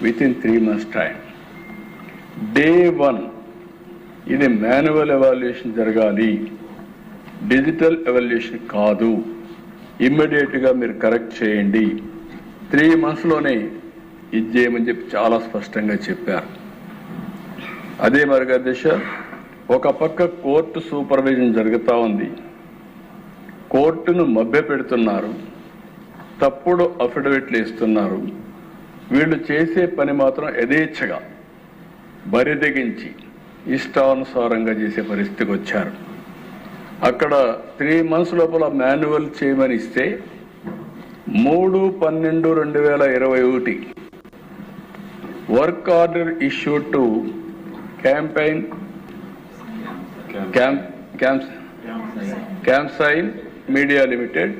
within 3 months time. Day 1 ఇది manual evaluation జరగాలి, digital evaluation కాదు. ఇమ్మీడియట్గా మీరు కరెక్ట్ చేయండి, 3 monthsలోనే ఇది చేయమని చెప్పి చాలా స్పష్టంగా చెప్పారు. అదే మరిగా దిశ ఒక పక్క కోర్టు సూపర్విజన్ జరుగుతూ ఉంది, కోర్టును మభ్య పెడుతున్నారు, తప్పుడు అఫిడవిట్లు ఇస్తున్నారు. వీళ్ళు చేసే పని మాత్రం యథేచ్ఛగా బరిదెగించి ఇష్టానుసారంగా చేసే పరిస్థితికి వచ్చారు. అక్కడ 3 months లోపల మాన్యువల్ చేయమని ఇస్తే 3/12/2021 work order issue to Camsign media limited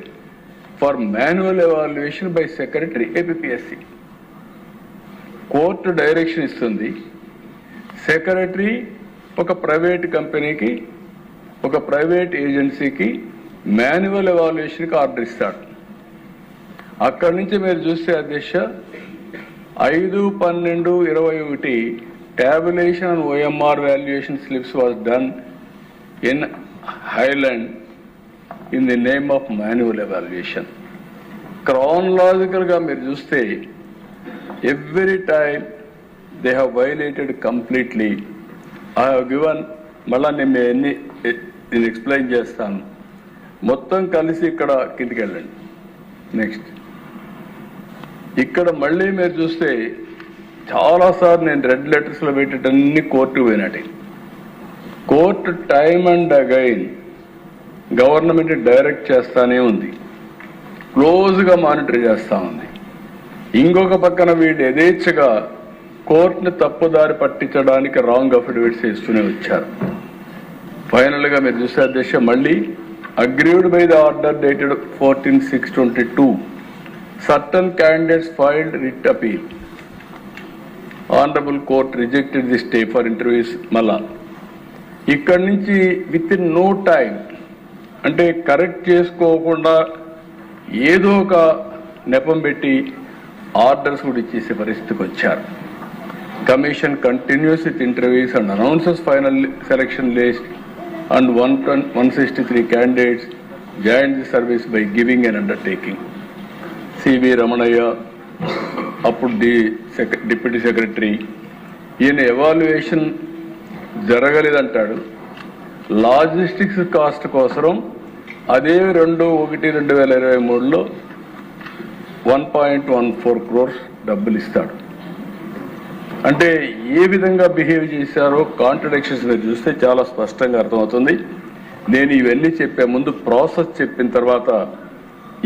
for manual evaluation by secretary APSC. Court direction ఇస్తుంది, సెక్రటరీ ఒక ప్రైవేట్ కంపెనీకి, ఒక ప్రైవేట్ ఏజెన్సీకి మాన్యువల్ ఎవాల్యుయేషన్కి ఆర్డర్ ఇస్తాడు. అక్కడి నుంచి మీరు చూస్తే అధ్యక్ష 5/12/21 tabulation on OMR valuation slips was done in Highland in the name of manual evaluation. Chronological ga meer chuste every time they have violated completely. I have given malla నేను explain చేస్తాను. మొత్తం కలిసి ఇక్కడ కిందికి వెళ్ళండి. నెక్స్ట్ ఇక్కడ మళ్ళీ మీరు చూస్తే చాలాసార్లు నేను రెడ్ లెటర్స్లో పెట్టేటన్ని కోర్టుకు పోయినట్టు. Court time and again government direct చేస్తానే ఉంది, క్లోజ్గా మానిటర్ చేస్తూ ఉంది. ఇంకొక పక్కన వీళ్ళు యథేచ్ఛగా కోర్టుని తప్పుదారి పట్టించడానికి రాంగ్ అఫిడవిట్స్ ఇస్తూనే వచ్చారు. ఫైనల్గా మీరు చూస్తే అధ్యక్ష మళ్ళీ aggrieved by the order dated 14/6/22 certain candidates filed writ appeal. Honorable Court rejected the stay for interviews. మళ్ళా ఇక్కడి నుంచి విత్ ఇన్ నో టైం అంటే కరెక్ట్ చేసుకోకుండా ఏదో ఒక నెపం పెట్టి ఆర్డర్స్ కూడా ఇచ్చేసే పరిస్థితికి వచ్చారు. Commission continues with interviews and announces final selection list and 163 candidates joined the service by giving an undertaking. CV Ramanaiah అప్పుడు డిప్యూటీ సెక్రటరీ, ఈయన ఎవాల్యుయేషన్ జరగలేదంటాడు. లాజిస్టిక్స్ కాస్ట్ కోసం అదే 2/1/2023లో 1.14 crores డబ్బులు ఇస్తాడు. అంటే ఏ విధంగా బిహేవ్ చేశారో కాంట్రడిక్షన్స్ మీరు చూస్తే చాలా స్పష్టంగా అర్థమవుతుంది. నేను ఇవన్నీ చెప్పే ముందు ప్రాసెస్ చెప్పిన తర్వాత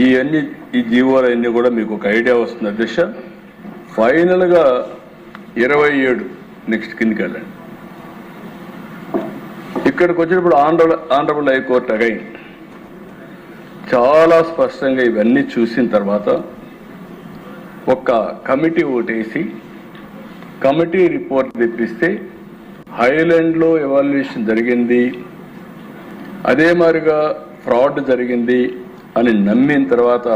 ఈ జీవోలన్నీ కూడా మీకు ఒక ఐడియా వస్తుంది అధ్యక్ష. ఫైనల్గా 27 నెక్స్ట్ కిందికి వెళ్ళండి. ఇక్కడికి వచ్చినప్పుడు ఆనరబుల్ హైకోర్టు అగైన్ చాలా స్పష్టంగా ఇవన్నీ చూసిన తర్వాత ఒక కమిటీ ఓటేసి కమిటీ రిపోర్ట్ తెప్పిస్తే హైలాండ్లో ఎవాల్యుయేషన్ జరిగింది, అదే మాదిరిగా ఫ్రాడ్ జరిగింది అని నమ్మిన తర్వాత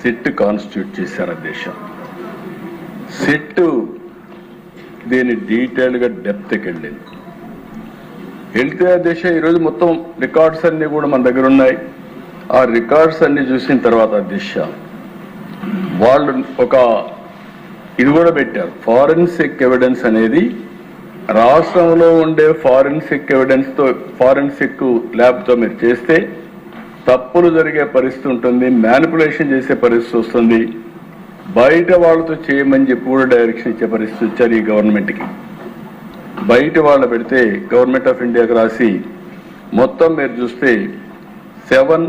సిట్ కాన్స్టిట్యూట్ చేశారు అధ్యక్ష. సిట్ దీని డీటెయిల్గా డెప్త్కి వెళ్ళింది. వెళ్తే అధ్యక్ష ఈరోజు మొత్తం రికార్డ్స్ అన్నీ కూడా మన దగ్గర ఉన్నాయి. ఆ రికార్డ్స్ అన్ని చూసిన తర్వాత అధ్యక్ష వాళ్ళు ఒక ఇది కూడా పెట్టారు, ఫారెన్సిక్ ఎవిడెన్స్ అనేది రాష్ట్రంలో ఉండే ఫారెన్సిక్ ఎవిడెన్స్తో ఫారెన్సిక్ ల్యాబ్తో మీరు చేస్తే తప్పులు జరిగే పరిస్థితి ఉంటుంది, మ్యానిపులేషన్ చేసే పరిస్థితి వస్తుంది, బయట వాళ్ళతో చేయమని చెప్పి కూడా డైరెక్షన్ ఇచ్చే పరిస్థితి వచ్చారు ఈ గవర్నమెంట్కి. బయట వాళ్ళు పెడితే గవర్నమెంట్ ఆఫ్ ఇండియాకి రాసి మొత్తం మీరు చూస్తే 7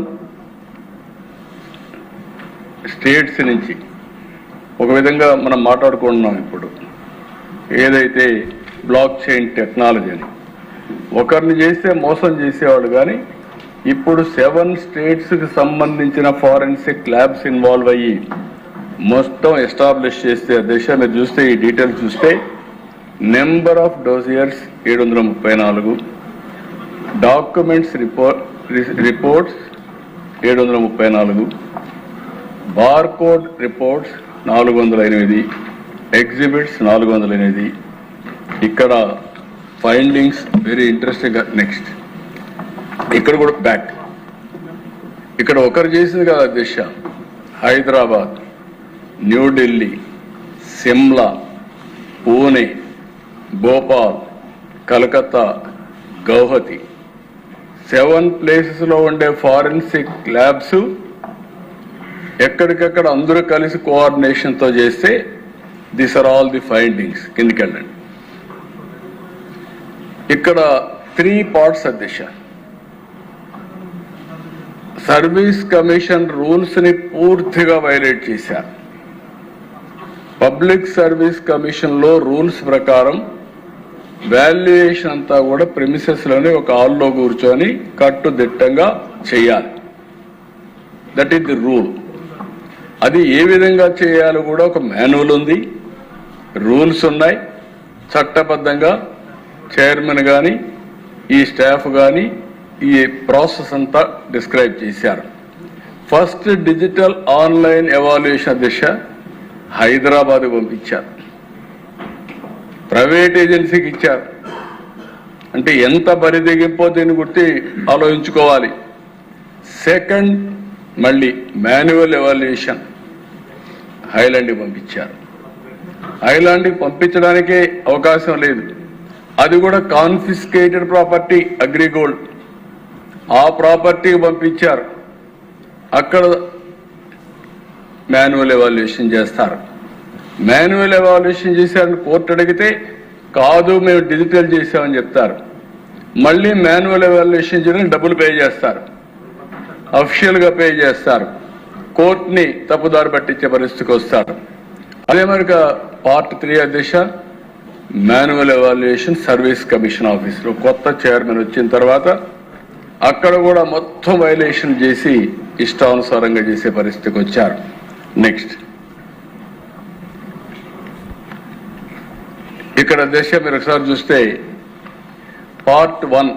స్టేట్స్ నుంచి ఒక విధంగా మనం మాట్లాడుకుంటున్నాం ఇప్పుడు ఏదైతే బ్లాక్ చైన్ టెక్నాలజీ అని. ఒకరిని చేస్తే మోసం చేసేవాళ్ళు, కానీ ఇప్పుడు 7 స్టేట్స్కి సంబంధించిన ఫారెన్సిక్ ల్యాబ్స్ ఇన్వాల్వ్ అయ్యి మొత్తం ఎస్టాబ్లిష్ చేస్తే దేశ మీరు చూస్తే ఈ డీటెయిల్స్ చూస్తే number of dossiers 734, documents reports 734, barcode reports 408, exhibits 408. ఇక్కడ ఫైండింగ్స్ వెరీ ఇంట్రెస్టింగ్. నెక్స్ట్ ఇక్కడ కూడా బ్యాక్, ఇక్కడ ఒకరు చేసింది కదా దిశ, హైదరాబాద్, న్యూఢిల్లీ, సిమ్లా, పూణే, భోపాల్, కలకత్తా, గౌహతి 7 ప్లేసెస్లో ఉండే ఫారెన్సిక్ ల్యాబ్స్ ఎక్కడికక్కడ అందరూ కలిసి కోఆర్డినేషన్తో చేస్తే this are all the findings. కిందికి వెళ్ళండి. ఇక్కడ 3 పార్ట్స్ అధ్యక్ష. సర్వీస్ కమిషన్ రూల్స్ ని పూర్తిగా వైలేట్ చేశారు. పబ్లిక్ సర్వీస్ కమిషన్ లో రూల్స్ ప్రకారం వాల్యుయేషన్ అంతా కూడా ప్రిమిసెస్ లోనే ఒక హాల్లో కూర్చొని కట్టుదిట్టంగా చేయాలి. That is the rule. అది ఏ విధంగా చేయాలో కూడా ఒక మాన్యువల్ ఉంది, రూల్స్ ఉన్నాయి. చట్టబద్ధంగా చైర్మన్ కానీ ఈ స్టాఫ్ కానీ ఈ ప్రాసెస్ అంతా డిస్క్రైబ్ చేశారు. ఫస్ట్ డిజిటల్ ఆన్లైన్ ఎవాల్యుయేషన్ దిశ హైదరాబాద్ పంపించారు, ప్రైవేట్ ఏజెన్సీకి ఇచ్చారు. అంటే ఎంత బరిదిగింపో దీన్ని గుర్తి ఆలోచించుకోవాలి. సెకండ్ మళ్ళీ మాన్యువల్ ఎవాల్యుయేషన్ హైలాండ్కి పంపించారు. హైలాండ్కి పంపించడానికే అవకాశం లేదు. అది కూడా కాన్ఫిస్కేటెడ్ ప్రాపర్టీ, అగ్రిగోల్డ్, ఆ ప్రాపర్టీకి పంపించారు. అక్కడ మాన్యువల్ ఎవాల్యుయేషన్ చేస్తారు. మాన్యువల్ ఎవాల్యుయేషన్ చేశారని కోర్టు అడిగితే కాదు మేము డిజిటల్ చేసామని చెప్తారు. మళ్ళీ మాన్యువల్ ఎవాల్యుయేషన్ చేయడానికి డబ్బులు పే చేస్తారు, అఫీషియల్గా పే చేస్తారు. కోర్టుని తప్పుదారి పట్టించే పరిస్థితికి వస్తారు. అదే మరి పార్ట్ 3 అధ్యక్ష, మాన్యువల్ ఎవాల్యుయేషన్ సర్వీస్ కమిషన్ ఆఫీసులో కొత్త చైర్మన్ వచ్చిన తర్వాత అక్కడ కూడా మొత్తం వైలేషన్ చేసి ఇష్టానుసారంగా చేసే పరిస్థితికి వచ్చారు. నెక్స్ట్ ఇక్కడ దశ మీరు ఒకసారి చూస్తే part 1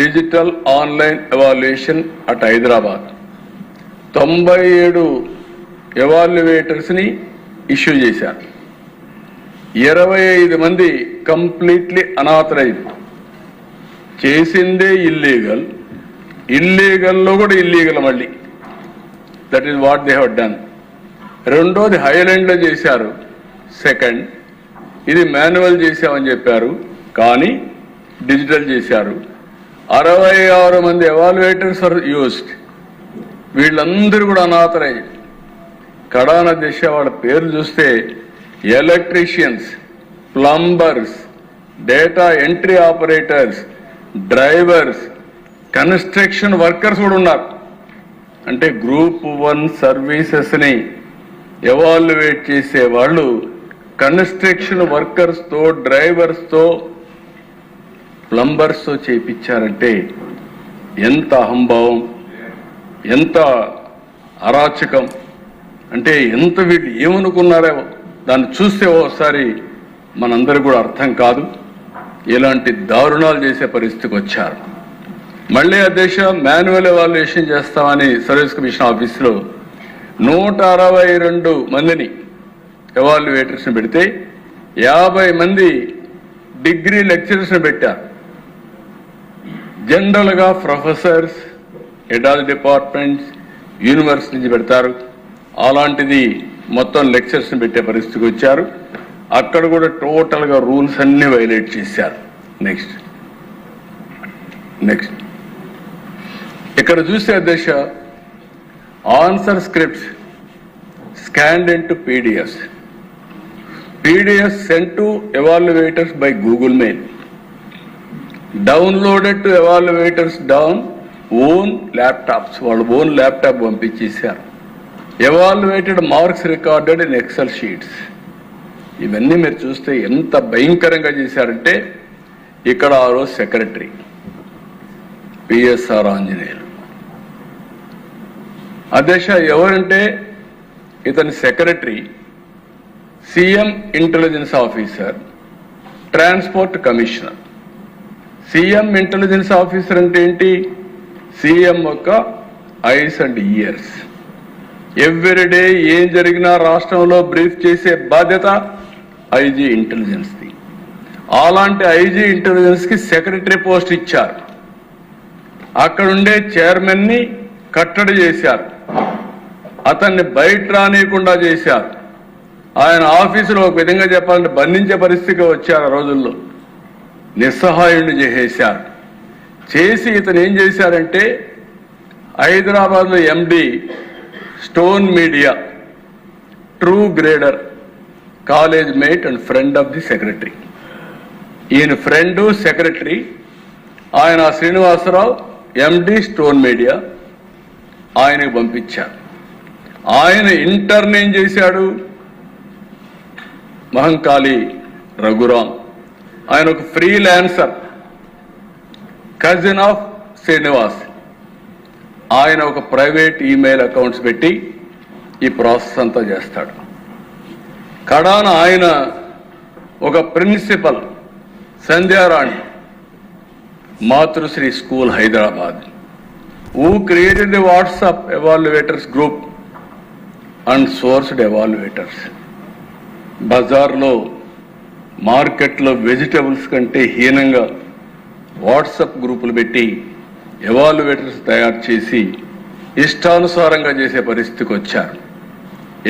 digital online evaluation at Hyderabad 97 evaluators ని ఇష్యూ చేశారు. 25 మంది కంప్లీట్లీ అనాథరైజ్డ్, చేసిందే ఇల్లీగల్, ఇల్లీగల్లో కూడా ఇల్లీగల్ మళ్ళీ. That is what they have done. రెండోది హైలాండ్లో చేశారు. సెకండ్ ఇది మాన్యువల్ చేశామని చెప్పారు కానీ డిజిటల్ చేశారు. 66 మంది ఎవాల్యుయేటర్స్ ఆర్ యూస్డ్, వీళ్ళందరూ కూడా అనాథరైజ్డ్. కడాన దిశ వాళ్ళ పేర్లు చూస్తే electricians, plumbers, data entry operators, drivers, construction workers కూడా ఉన్నారు. అంటే గ్రూప్ 1 సర్వీసెస్ని ఎవాల్యుయేట్ చేసే వాళ్ళు కన్స్ట్రక్షన్ వర్కర్స్తో, డ్రైవర్స్తో, ప్లంబర్స్తో చేయించారంటే ఎంత అహంభావం, ఎంత అరాచకం, అంటే ఎంత వీళ్ళు ఏమనుకున్నారో దాన్ని చూస్తే ఒకసారి మనందరూ కూడా అర్థం కాదు. ఇలాంటి దారుణాలు చేసే పరిస్థితికి వచ్చారు. మళ్ళీ అధ్యక్ష మాన్యువల్ ఎవాల్యుయేషన్ చేస్తామని సర్వీస్ కమిషన్ ఆఫీసులో 162 మందిని ఎవాల్యుయేటర్స్ని పెడితే 50 మంది డిగ్రీ లెక్చరర్స్ని పెట్టారు. జనరల్గా professors, head of departments, university నుంచి పెడతారు. అలాంటిది మొత్తం లెక్చర్స్ని పెట్టే పరిస్థితికి వచ్చారు. అక్కడ కూడా టోటల్గా రూల్స్ అన్ని వైలేట్ చేశారు. నెక్స్ట్ ఇక్కడ చూస్తే అధ్యక్ష answer scripts scanned into PDFs sent to evaluators by Google Mail, downloaded to evaluators down own laptops, వాళ్ళ ఓన్ ల్యాప్టాప్ పంపించేశారు. Evaluated marks recorded in excel sheets. ఇవన్నీ మీరు చూస్తే ఎంత భయంకరంగా చేశారంటే ఇక్కడ ఆ రోజు సెక్రటరీ పిఎస్ఆర్ ఆంజనేయులు అధ్యక్ష. ఎవరంటే ఇతని secretary CM intelligence officer, transport commissioner. CM intelligence officer అంటే ఏంటి? సీఎం యొక్క ఐస్ అండ్ ఇయర్స్. ఎవ్రీడే ఏం జరిగినా రాష్ట్రంలో బ్రీఫ్ చేసే బాధ్యత ఐజీ ఇంటెలిజెన్స్ది. అలాంటి ఐజీ ఇంటెలిజెన్స్కి సెక్రటరీ పోస్ట్ ఇచ్చారు. అక్కడుండే చైర్మన్ని కట్టడి చేశారు, అతన్ని బయట రానియకుండా చేశారు. ఆయన ఆఫీసులో ఒక విధంగా చెప్పాలంటే బంధించే పరిస్థితికి వచ్చారు. ఆ రోజుల్లో నిస్సహాయుడిని చేసేశారు. చేసి ఇతను ఏం చేశారంటే హైదరాబాద్లో MD stone media true grader college mate and friend of the secretary, ఈయన ఫ్రెండు సెక్రటరీ ఆయన శ్రీనివాసరావు ఎండి స్టోన్ మీడియా ఆయనకు పంపించారు. ఆయన ఇంటర్న్ ఏం చేశాడు మహంకాళి రఘురాం, ఆయన ఒక ఫ్రీలాన్సర్ కజిన్ ఆఫ్ శ్రీనివాస్. ఆయన ఒక ప్రైవేట్ ఈమెయిల్ అకౌంట్స్ పెట్టి ఈ ప్రాసెస్ అంతా చేస్తాడు. కడాన ఆయన ఒక principal Sandhyarani Matrusri school Hyderabad who created the WhatsApp evaluators group and sourced evaluators. బజార్లో మార్కెట్లో వెజిటబుల్స్ కంటే హీనంగా వాట్సాప్ గ్రూపులు పెట్టి ఎవాల్యుయేటర్స్ తయారు చేసి ఇష్టానుసారంగా చేసే పరిస్థితికి వచ్చారు.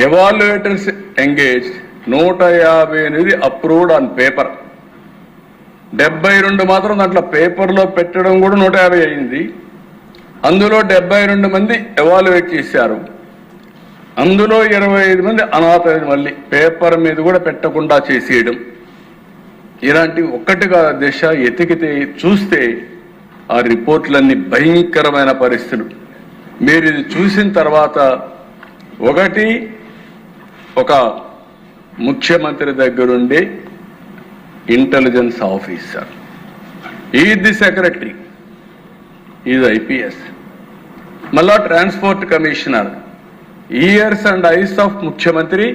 Evaluators engage 158 approved on paper, 72 మాత్రం దాంట్లో పేపర్లో పెట్టడం కూడా 150 అయింది. అందులో 72 మంది ఎవాల్యుయేట్ చేశారు. అందులో 25 మంది అనాథరైన మళ్ళీ పేపర్ మీద కూడా పెట్టకుండా చేసేయడం. ఇలాంటి ఒక్కటిగా దిశ ఎతికితే చూస్తే ఆ రిపోర్ట్లన్నీ భయంకరమైన పరిస్థితులు. మీరు ఇది చూసిన తర్వాత ఒకటి ఒక ముఖ్యమంత్రి దగ్గరుండే intelligence officer, is the secretary, is IPS, మళ్ళా transport commissioner, ears and eyes of ముఖ్యమంత్రి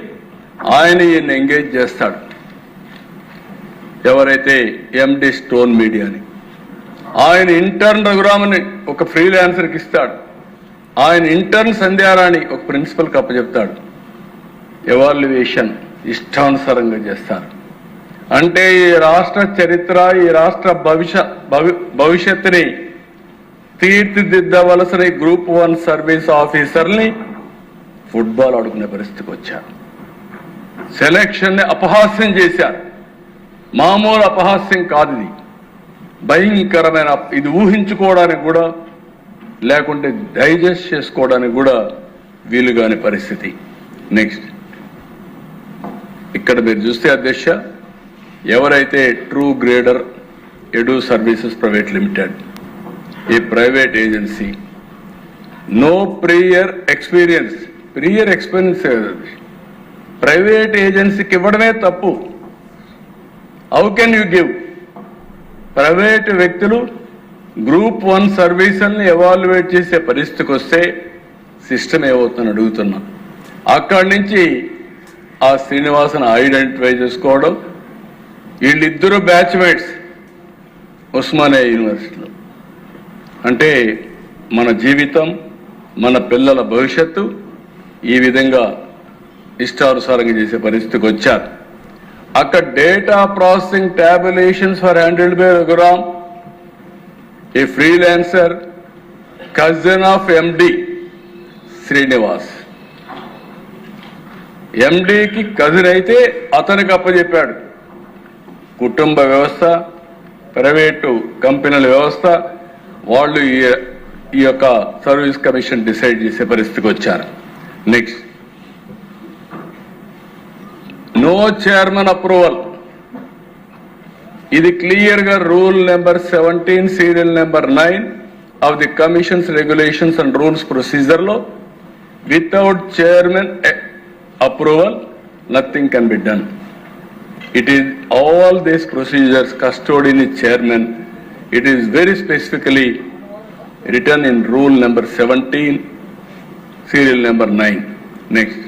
ఆయన ఈయన ఎంగేజ్ చేస్తాడు. ఎవరైతే ఎండి స్టోన్ మీడియాని ఆయన ఇంటర్న్ రఘురామని ఒక ఫ్రీలాన్సర్కి ఇస్తాడు. ఆయన ఇంటర్న్ సంధ్యారాణి ఒక ప్రిన్సిపల్కి అప్పచెప్తాడు. ఎవాల్యుయేషన్ ఇష్టానుసారంగా చేస్తారు. అంటే ఈ రాష్ట్ర చరిత్ర, ఈ రాష్ట్ర భవిష్యత్తుని తీర్చిదిద్దవలసిన గ్రూప్ 1 సర్వీస్ ఆఫీసర్ని ఫుట్బాల్ ఆడుకునే పరిస్థితికి వచ్చారు. సెలక్షన్ని అపహాస్యం చేశారు. మామూలు అపహాస్యం కాదు, ఇది భయంకరమైన, ఇది ఊహించుకోవడానికి కూడా లేకుంటే డైజెస్ట్ చేసుకోవడానికి కూడా వీలుగాని పరిస్థితి. నెక్స్ట్ ఇక్కడ మీరు చూస్తే అధ్యక్ష, ఎవరైతే true grader edu services private limited, ఈ private agency, no prior experience private ఏజెన్సీకి ఇవ్వడమే తప్పు. How can you give? Private వ్యక్తులు గ్రూప్ 1 సర్వీసుల్ని ఎవాల్యుయేట్ చేసే పరిస్థితికి వస్తే సిస్టమ్ ఏమవుతుందని అడుగుతున్నా. అక్కడి నుంచి ఆ శ్రీనివాసన్ ఐడెంటిఫై చేసుకోవడం, వీళ్ళిద్దరూ బ్యాచ్మేట్స్ ఉస్మానియా యూనివర్సిటీలో. అంటే మన జీవితం, మన పిల్లల భవిష్యత్తు ఈ విధంగా ఇష్టానుసారంగా చేసే పరిస్థితికి వచ్చారు. అక్కడ data processing tabulations for handled by Raghuram, a freelancer, cousin of MD Srinivas. ఎండికి కజిన్ అయితే అతనికి అప్పచెప్పాడు. కుటుంబ వ్యవస్థ, ప్రైవేటు కంపెనీల వ్యవస్థ వాళ్ళు ఈ యొక్క సర్వీస్ కమిషన్ డిసైడ్ చేసే పరిస్థితికి వచ్చారు. Next, no chairman approval. ఇది క్లియర్గా rule number 17 serial number 9 of the commission's regulations and rules ప్రొసీజర్లో without chairman approval nothing can be done. It is all these procedures custodian is chairman. It is very specifically written in rule number 17, serial number 9. Next.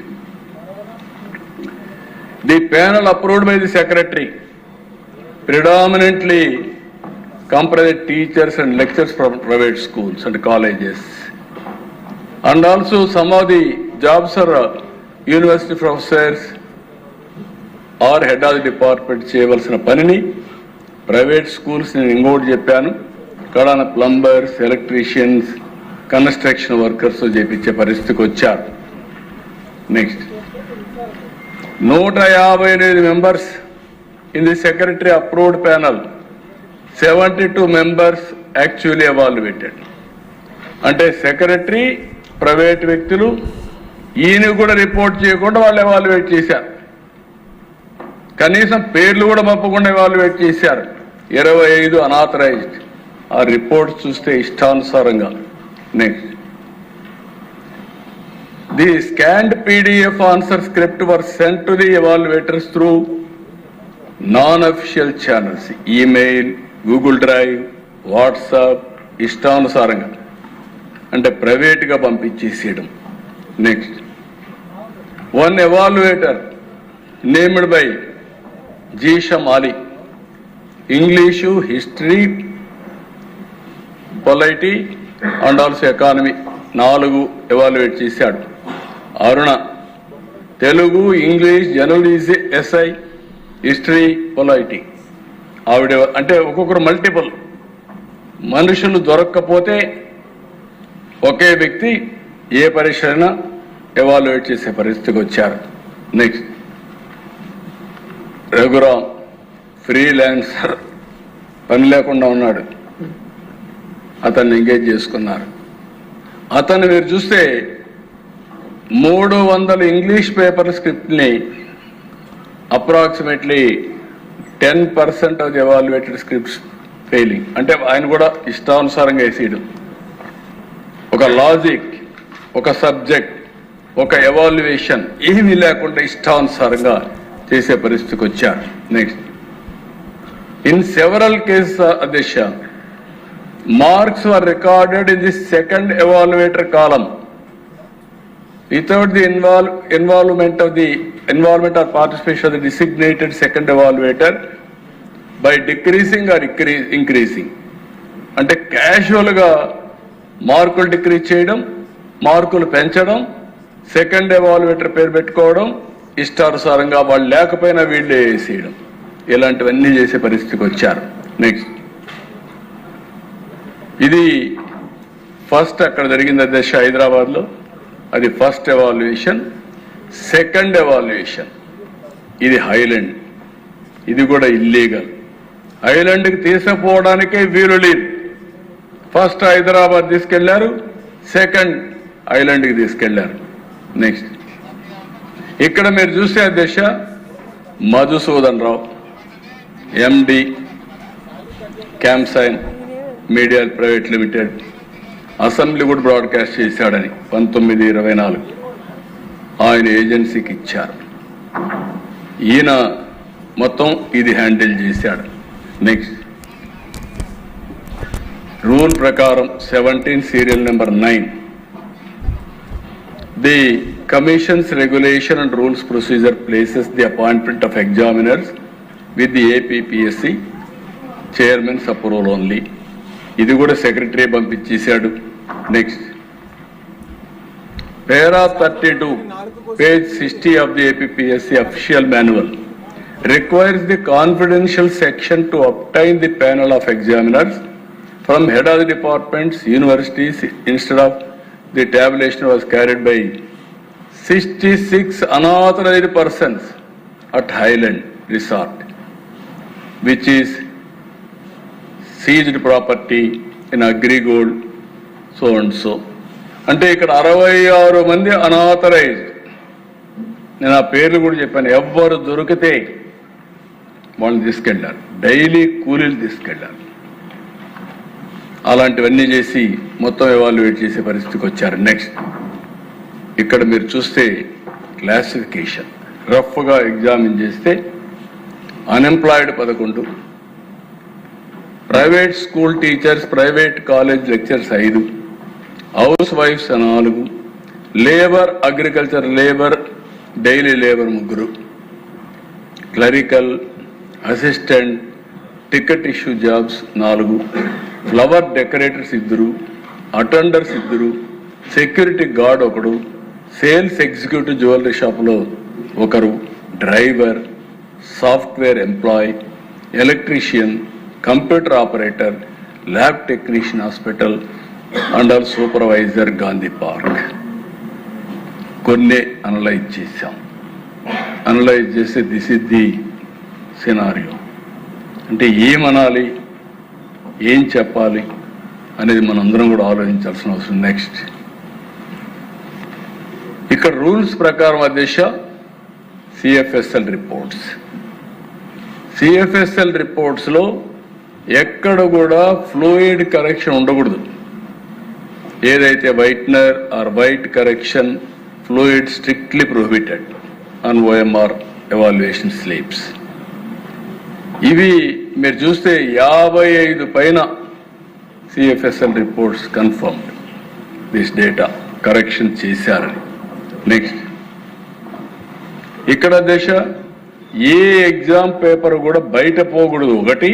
The panel approved by the secretary predominantly comprise teachers and lecturers from private schools and colleges. And also some of the jobs are university professors or head of the department చేయవలసిన పనిని private schools నేను ఇంకోటి చెప్పాను కడాన plumbers electricians construction workers చేపించే పరిస్థితికి వచ్చారు. Next 158 members in the secretary approved panel, 72 members actually evaluated. అంటే secretary private వ్యక్తులు ఈయన కూడా రిపోర్ట్ చేయకుండా వాళ్ళు ఎవాల్యుయేట్ చేశారు. కనీసం పేర్లు కూడా పంపకుండా ఎవాల్యుయేట్ చేశారు. 25 అనాథరైజ్డ్. ఆ రిపోర్ట్ చూస్తే ఇష్టానుసారంగా. Next, the scanned PDF answer script were sent to the evaluators through non official channels, email, Google Drive, WhatsApp, ఇష్టానుసారంగా అంటే ప్రైవేట్గా పంపించేసేయడం. Next, one evaluator named by Zeesham Ali, English, history, polity and also economy 4 evaluate చేశాడు. Aruna Telugu, English, general SI, history, polity. ఆవిడ అంటే ఒక్కొక్కరు multiple మనుషులు దొరక్కపోతే ఒకే వ్యక్తి ఏ పరీక్ష అయినా ఎవాల్యుయేట్ చేసే పరిస్థితికి వచ్చారు. నెక్స్ట్, రఘురామ్ ఫ్రీలాన్సర్, పని లేకుండా ఉన్నాడు, అతన్ని ఎంగేజ్ చేసుకున్నారు. అతన్ని మీరు చూస్తే 300 ఇంగ్లీష్ పేపర్ స్క్రిప్ట్ని approximately 10% of the evaluated scripts failing. అంటే ఆయన కూడా ఇష్టానుసారంగా వేసేయడం. ఒక లాజిక్, ఒక సబ్జెక్ట్, ఒక ఎవాల్యుయేషన్ ఏమీ లేకుండా ఇష్టానుసారంగా చేసే పరిస్థితికి వచ్చారు. నెక్స్ట్, ఇన్ సెవరల్ కేసెస్ అధ్యక్ష, marks were recorded in the second evaluator column without the involvement or participation of the designated second evaluator by decreasing or increasing. అంటే క్యాజువల్గా మార్కులు డిక్రీజ్ చేయడం, మార్కులు పెంచడం, సెకండ్ ఎవాల్యుయేటర్ పేరు పెట్టుకోవడం, ఇష్టానుసారంగా వాళ్ళు లేకపోయినా వీళ్ళే వేసేయడం, ఇలాంటివన్నీ చేసే పరిస్థితికి వచ్చారు. నెక్స్ట్, ఇది ఫస్ట్ అక్కడ జరిగింది అధ్యక్ష హైదరాబాద్లో. అది ఫస్ట్ ఎవాల్యుయేషన్. సెకండ్ ఎవాల్యుయేషన్ ఇది హైలాండ్, ఇది కూడా ఇల్లీగల్. హైలాండ్కి తీసుకుపోవడానికే వీలు లేదు. ఫస్ట్ హైదరాబాద్ తీసుకెళ్లారు, సెకండ్ ఐలాండ్కి తీసుకెళ్లారు. నెక్స్ట్, ఇక్కడ మీరు చూస్తే అధ్యక్ష మధుసూదన్ రావు ఎండి క్యాంప్సైన్ మీడియా ప్రైవేట్ లిమిటెడ్, అసెంబ్లీ కూడా బ్రాడ్కాస్ట్ చేశాడని 1924 ఆయన ఏజెన్సీకి ఇచ్చారు. ఈయన మొత్తం ఇది హ్యాండిల్ చేశాడు. నెక్స్ట్, రూల్ ప్రకారం 17 serial number 9 the commission's regulation and rules procedure places the appointment of examiners with the APPSC chairman's approval only. ఇది కూడా సెక్రటరీ పంపించేశాడు. Next, para 32 page 60 of the APPSC official manual requires the confidential section to obtain the panel of examiners from head of the departments, universities, instead of the tabulation was carried by 66 unauthorized persons at Highland Resort, which is seized property in Agrigold, so and so. అంటే ఇక్కడ 66 మంది unauthorised. నేను ఆ పేర్లు కూడా చెప్పాను. ఎవ్వరు దొరికితే వాళ్ళు తీసుకెళ్లారు, డైలీ కూలీలు తీసుకెళ్లారు. అలాంటివన్నీ చేసి మొత్తం ఎవాల్యుయేట్ చేసే పరిస్థితికి వచ్చారు. నెక్స్ట్, ఇక్కడ మీరు చూస్తే క్లాసిఫికేషన్ రఫ్గా ఎగ్జామిన్ చేస్తే unemployed 11, private school teachers, private college lectures 5, house wives 4, labour, agriculture labour, daily labour 3, clerical, assistant, ticket issue jobs 4, flower decorators 2, attenders 2, security guard 1, sales executive jewellery షాపులో ఒకరు, driver, software employee, electrician, computer operator, lab technician hospital and all supervisor Gandhi park. కొన్ని analyse చేశాం. Analyse చేస్తే this is the scenario. అంటే ఏమనాలి, ఏం చెప్పాలి అనేది మనందరం కూడా ఆలోచించాల్సిన అవసరం. నెక్స్ట్, ఇక్కడ రూల్స్ ప్రకారం అధ్యక్ష సిఎఫ్ఎస్ఎల్ రిపోర్ట్స్, సిఎఫ్ఎస్ఎల్ రిపోర్ట్స్లో ఎక్కడ కూడా ఫ్లూయిడ్ కరెక్షన్ ఉండకూడదు. ఏదైతే whitener or white correction fluid strictly prohibited on OMR evaluation slips. ఇవి మీరు చూస్తే 55 పైన CFSL reports confirmed this data correction చేశారని. నెక్స్ట్, ఇక్కడ దశ ఏ ఎగ్జామ్ పేపర్ కూడా బయట పోకూడదు. ఒకటి,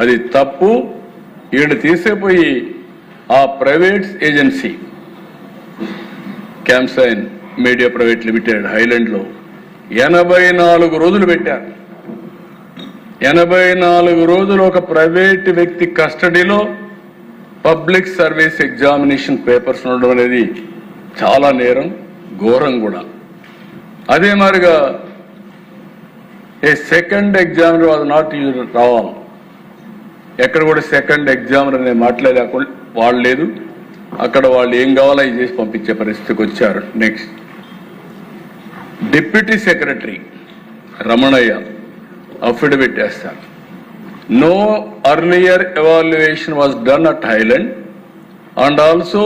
అది తప్పు. ఈడు తీసేపోయి ఆ ప్రైవేట్ ఏజెన్సీ క్యాంసైన్ మీడియా ప్రైవేట్ లిమిటెడ్ హైలాండ్లో 84 రోజులు పెట్టారు. 84 రోజులు ఒక ప్రైవేట్ వ్యక్తి కస్టడీలో పబ్లిక్ సర్వీస్ ఎగ్జామినేషన్ పేపర్స్ ఉండడం అనేది చాలా నేరం, ఘోరం కూడా. అదే మాదిరిగా a second examiner was not use రావాలి. ఎక్కడ కూడా సెకండ్ ఎగ్జామినర్ అనే మాట్లాడలేకుండా వాళ్ళు లేదు. అక్కడ వాళ్ళు ఏం కావాలో అవి చేసి పంపించే పరిస్థితికి వచ్చారు. Next, deputy secretary Ramanaiah affidavit వేస్తారు. No earlier evaluation was done at Highland and also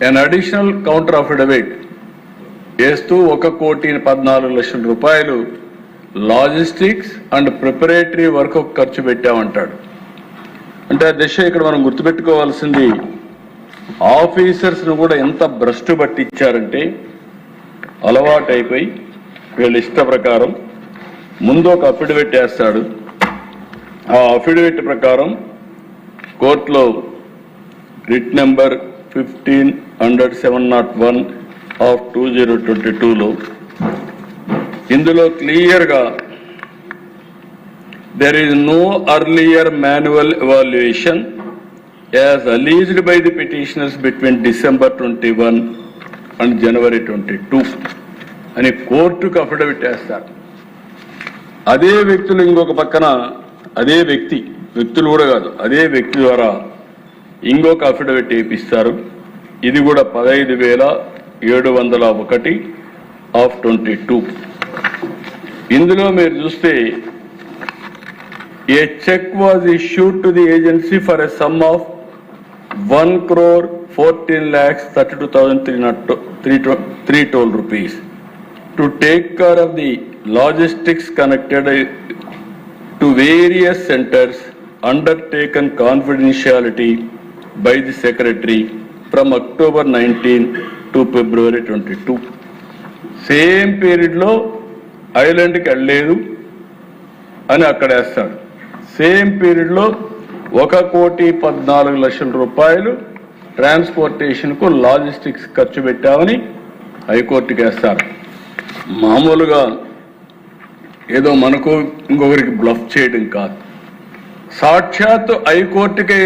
an additional counter affidavit వేస్తూ 1,14,00,000 రూపాయలు లాజిస్టిక్స్ అండ్ ప్రిపరేటరీ వర్క్ ఖర్చు పెట్టామంటాడు. అంటే ఆ దిశ ఇక్కడ మనం గుర్తుపెట్టుకోవాల్సింది, ఆఫీసర్స్ను కూడా ఎంత భ్రష్టు పట్టించారంటే అలవాటు అయిపోయి వీళ్ళ ఇష్ట ప్రకారం ముందు ఒక అఫిడవిట్ వేస్తాడు. ఆ అఫిడవిట్ ప్రకారం కోర్టులో రిట్ నెంబర్ 1500-701 ఆఫ్ 2022లో ఇందులో క్లియర్గా there is no earlier manual evaluation as alleged by the petitioners between December 21 and January 22 అని కోర్టుకు అఫిడవిట్ వేస్తారు. అదే వ్యక్తులు ఇంకొక పక్కన అదే వ్యక్తులు కూడా కాదు, అదే వ్యక్తి ద్వారా ఇంకొక అఫిడవిట్ వేపిస్తారు. ఇది కూడా 15,701 ఆఫ్ 22. ఇందులో మీరు చూస్తే a check was issued to the agency for a sum of 1,14,32,312 rupees to take care of the logistics connected to various centers undertaken confidentiality by the secretary from October 19 to February 22. Same పీరియడ్లో ఐలాండ్కి వెళ్ళలేదు అని అక్కడ వేస్తాడు. Same పీరియడ్లో 1,14,00,000 రూపాయలు ట్రాన్స్పోర్టేషన్కు logistics ఖర్చు పెట్టామని హైకోర్టుకి వేస్తారు. మామూలుగా ఏదో మనకు ఇంకొకరికి బ్లఫ్ చేయడం కాదు, సాక్షాత్తు హైకోర్టుకే